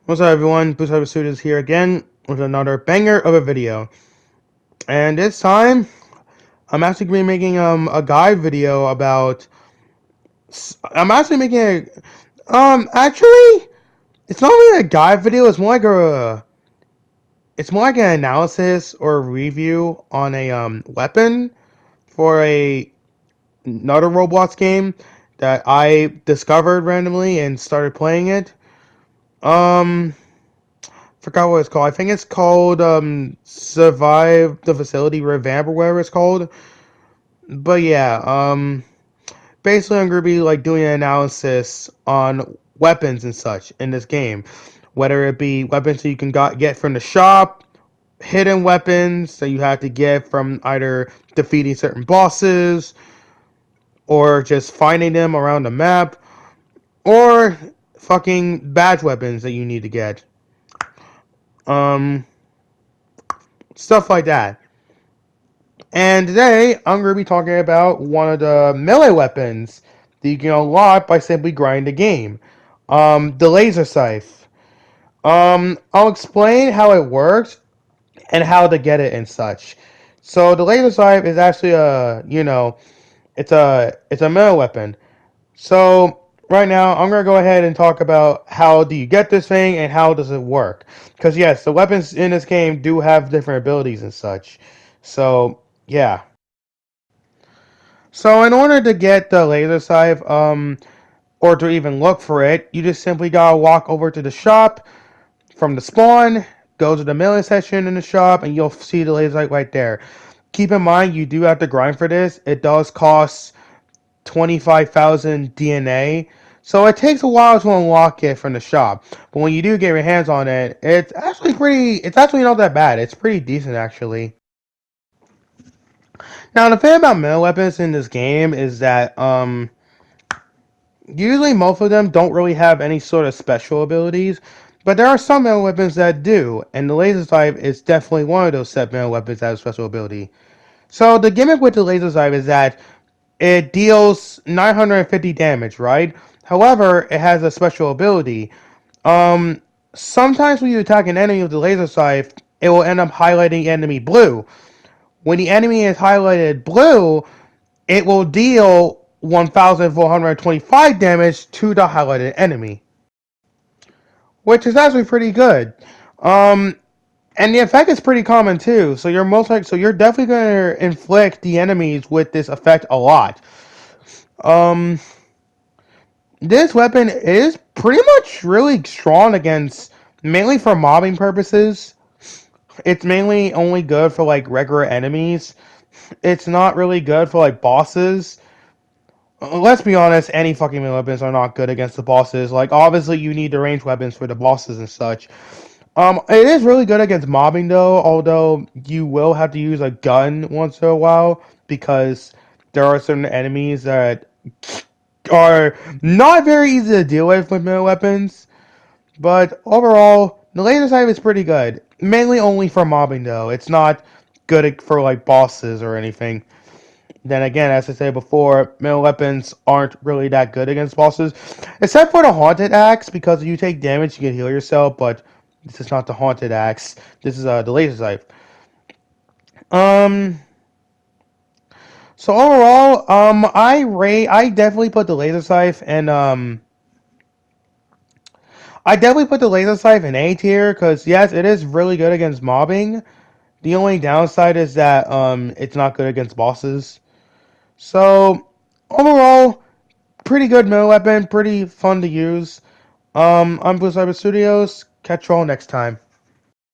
What's up, everyone? Blue Cyber Studios here again with another banger of a video. And this time, I'm actually going to be making a guide video about. I'm actually making a. Actually, it's not really a guide video. It's more like a. It's more like an analysis or a review on a weapon for another Roblox game that I discovered randomly and started playing it. Um. Forgot what it's called. I think it's called Survive the Facility Revamp or whatever it's called. But yeah, basically I'm gonna be like doing an analysis on weapons and such in this game. Whether it be weapons that you can get from the shop, hidden weapons that you have to get from either defeating certain bosses or just finding them around the map, or fucking badge weapons that you need to get. Um, Stuff like that. And today, I'm going to be talking about one of the melee weapons that you can unlock by simply grinding the game. The laser scythe. I'll explain how it works and how to get it and such. So the laser scythe is actually it's a melee weapon. So right now, I'm going to go ahead and talk about how do you get this thing and how does it work. Because yes, the weapons in this game do have different abilities and such. So yeah. So in order to get the laser scythe, or to even look for it, you just simply gotta walk over to the shop from the spawn, go to the melee section in the shop, and you'll see the laser scythe right there. Keep in mind, you do have to grind for this. It does cost 25,000 DNA, so it takes a while to unlock it from the shop. But when you do get your hands on it, it's actually pretty. It's actually not that bad. It's pretty decent actually. Now the thing about melee weapons in this game is that usually most of them don't really have any sort of special abilities, but there are some melee weapons that do, and the laser scythe is definitely one of those set melee weapons that has special ability. So the gimmick with the laser scythe is that it deals 950 damage, right? However, it has a special ability. Um, Sometimes when you attack an enemy with the laser scythe, it will end up highlighting enemy blue. When the enemy is highlighted blue, it will deal 1,425 damage to the highlighted enemy, which is actually pretty good. Um, and the effect is pretty common too. So you're definitely going to inflict the enemies with this effect a lot. Um, this weapon is pretty much really strong against mainly for mobbing purposes. It's mainly only good for like regular enemies. It's not really good for like bosses. Let's be honest, any fucking melee weapons are not good against the bosses. Like, obviously, you need the range weapons for the bosses and such. It is really good against mobbing, though, although you will have to use a gun once in a while, because there are certain enemies that are not very easy to deal with melee weapons. But overall, the laser scythe is pretty good. Mainly only for mobbing, though. It's not good for, like, bosses or anything. Then again, as I said before, melee weapons aren't really that good against bosses. Except for the Haunted Axe, because if you take damage, you can heal yourself, but this is not the Haunted Axe. This is the Laser Scythe. Um, so overall, I definitely put the Laser Scythe and, I definitely put the Laser Scythe in A tier, because yes, it is really good against mobbing. The only downside is that, it's not good against bosses. So, overall, pretty good melee weapon, pretty fun to use. I'm Blue Cyber Studios. Catch you all next time.